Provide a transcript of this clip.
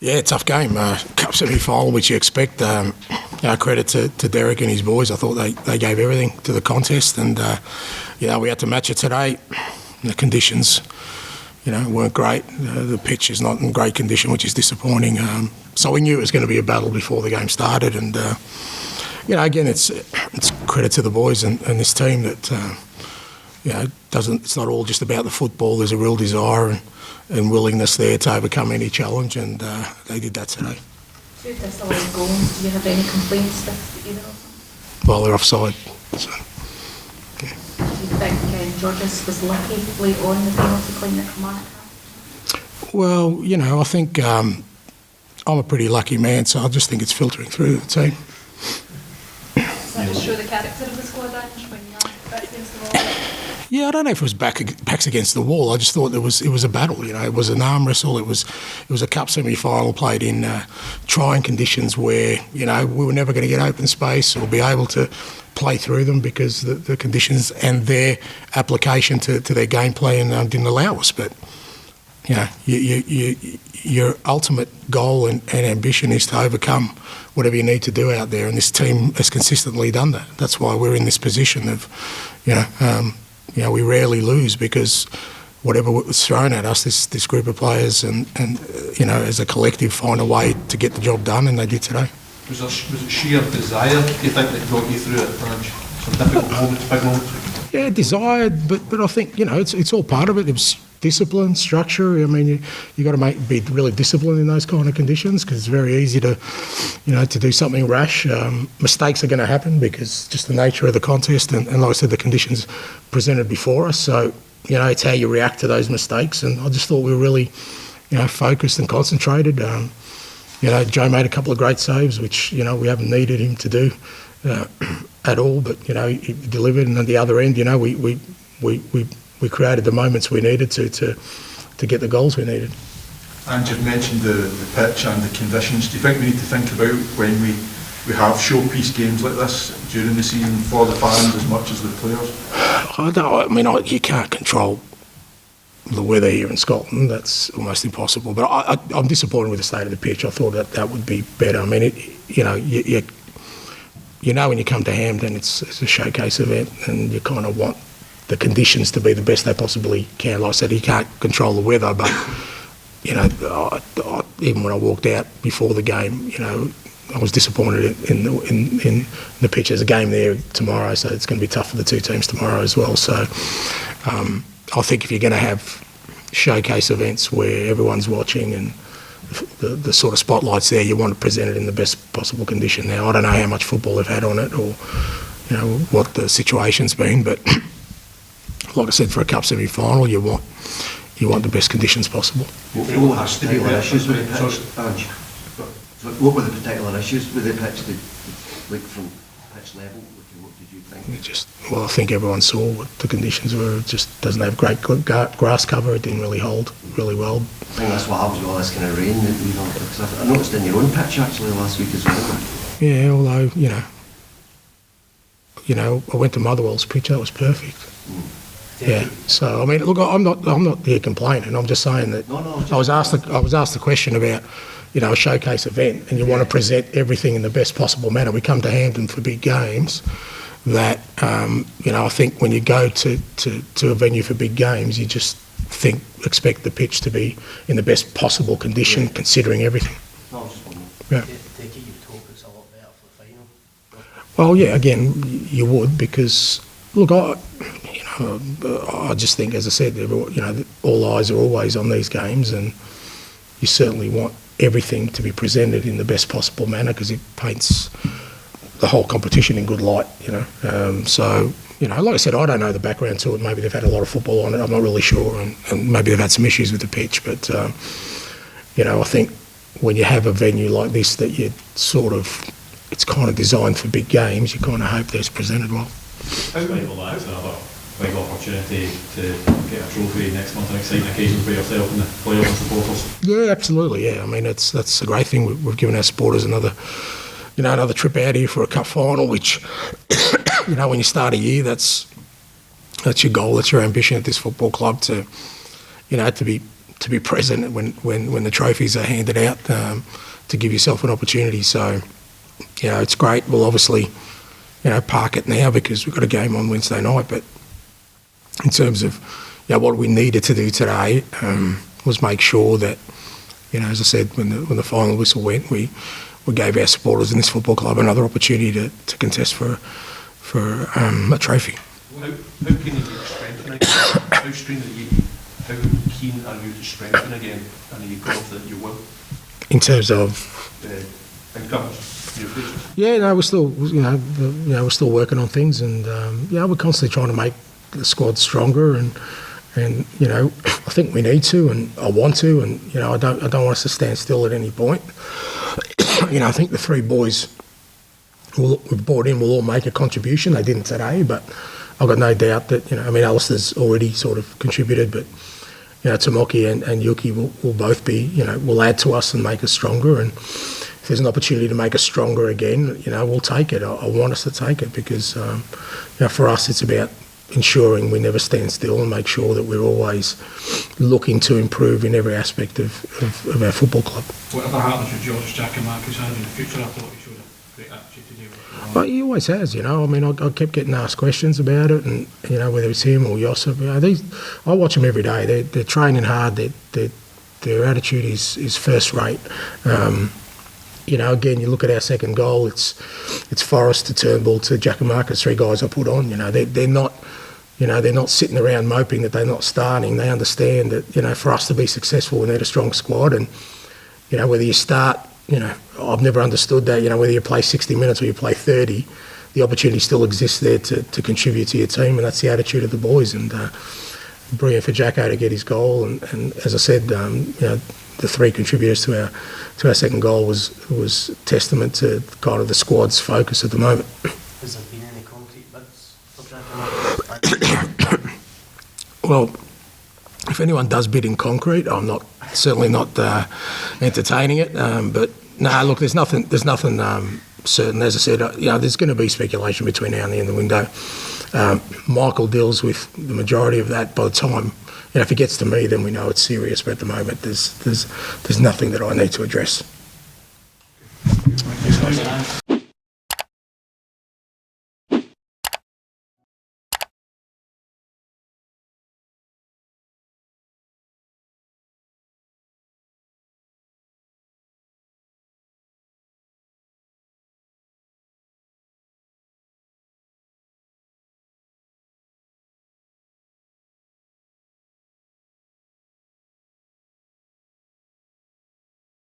Yeah, tough game. Cup semi-final, which you expect. Credit to Derek and his boys. I thought they gave everything to the contest, and we had to match it today. The conditions, weren't great. The pitch is not in great condition, which is disappointing. So we knew it was going to be a battle before the game started, and again, it's credit to the boys and this team that it's not all just about the football. There's a real desire and willingness there to overcome any challenge, and they did that today. Two disallowed goals. Do you have any complaints with either of them? Well, they're offside. So, yeah. Do you think Georges was lucky late on the penalty claim that Kilmarnock had? Well, I think I'm a pretty lucky man, so I just think it's filtering through the team. Does that just show the character of the squad, Ange, when you're back against the wall? Yeah, I don't know if it was backs against the wall. I just thought it was a battle. It was an arm wrestle. It was a cup semi-final played in trying conditions where we were never going to get open space or be able to play through them because the conditions and their application to their gameplay didn't allow us. But your ultimate goal and ambition is to overcome whatever you need to do out there, and this team has consistently done that. That's why we're in this position of, we rarely lose because whatever was thrown at us, this group of players and as a collective find a way to get the job done, and they did today. Was it sheer desire, do you think, that got you through it, Ange? Some difficult moments, big moments? Yeah, desire, but I think, it's all part of it. It was discipline, structure. I mean, you got to be really disciplined in those kind of conditions because it's very easy to do something rash. Mistakes are going to happen because just the nature of the contest and like I said, the conditions presented before us. So, it's how you react to those mistakes. And I just thought we were really, focused and concentrated. Joe made a couple of great saves, which, we haven't needed him to do at all. But, he delivered. And at the other end, we created the moments we needed to get the goals we needed. And you've mentioned the pitch and the conditions. Do you think we need to think about when we have showpiece games like this during the season for the fans as much as the players? You can't control the weather here in Scotland. That's almost impossible. But I'm disappointed with the state of the pitch. I thought that would be better. I mean, when you come to Hampden, it's a showcase event, and you kind of want the conditions to be the best they possibly can. Like I said, you can't control the weather, but even when I walked out before the game, I was disappointed in the pitch. There's a game there tomorrow, so it's going to be tough for the two teams tomorrow as well. So I think if you're going to have showcase events where everyone's watching and the sort of spotlight's there, you want to present it in the best possible condition. Now, I don't know how much football they've had on it or what the situation's been, but like I said, for a cup semi-final, you want the best conditions possible. What has to be issues with the pitch, Ange? What were the particular issues with the pitch, like from pitch level? What did you think? I think everyone saw what the conditions were. It just doesn't have great grass cover. It didn't really hold really well. I think that's what happens with all this kind of rain that we've had. Because I noticed in your own pitch actually last week as well. Yeah, although I went to Motherwell's pitch. That was perfect. Yeah. So I mean, look, I'm not here complaining. I'm just saying that I was asked the question about a showcase event, and you want to present everything in the best possible manner. We come to Hampden for big games. That I think when you go to a venue for big games, you just expect the pitch to be in the best possible condition, considering everything. Yeah. Take it, you'd hope it's a lot better for the final. Well, yeah. Again, you would because look, I just think, as I said, all eyes are always on these games, and you certainly want everything to be presented in the best possible manner because it paints the whole competition in good light. So like I said, I don't know the background to it. Maybe they've had a lot of football on it. I'm not really sure, and maybe they've had some issues with the pitch. But I think when you have a venue like this that it's kind of designed for big games, you kind of hope that it's presented well. How vital that is another big opportunity to get a trophy next month, an exciting occasion for yourself and the players and supporters? Yeah, absolutely. Yeah, I mean that's a great thing. We've given our supporters another trip out here for a cup final, which when you start a year, that's your goal, that's your ambition at this football club to to be present when the trophies are handed out, to give yourself an opportunity. So, it's great. We'll obviously, park it now because we've got a game on Wednesday night. But in terms of, what we needed to do today was make sure that, as I said, when the final whistle went, we gave our supporters in this football club another opportunity to contest for a trophy. How keen are you to strengthen again? How keen are you to strengthen again? And are you confident you will? In terms of Incomes, new faces? Yeah, no, we're still, we're still working on things, and we're constantly trying to make the squad stronger, and I think we need to, and I want to, and I don't want us to stand still at any point. I think the three boys we've brought in will all make a contribution. They didn't today, but I've got no doubt that Alistair's already sort of contributed, but Tomoki and Yuki will both be will add to us and make us stronger. And if there's an opportunity to make us stronger again, we'll take it. I want us to take it because for us it's about ensuring we never stand still and make sure that we're always looking to improve in every aspect of our football club. Whatever happens with George Giacomakis in the future, I thought he showed a great attitude to deal with it. But he always has, I kept getting asked questions about it, and whether it's him or Josip, I watch them every day. They're training hard. Their attitude is first rate. Again, you look at our second goal. It's Forrest to Turnbull to Giacomakis, three guys I put on. They're not. They're not sitting around moping that they're not starting. They understand that, for us to be successful, we need a strong squad. And, whether you start, I've never understood that, whether you play 60 minutes or you play 30, the opportunity still exists there to contribute to your team. And that's the attitude of the boys. And brilliant for Jacko to get his goal. And as I said, the three contributors to our second goal was testament to kind of the squad's focus at the moment. Has there been any concrete bids for Jack? Well, if anyone does bid in concrete, I'm certainly not entertaining it. But no, look, there's nothing certain. As I said, there's going to be speculation between now and the end of the window. Michael deals with the majority of that. By the time, if it gets to me, then we know it's serious. But at the moment, there's nothing that I need to address. Thank you.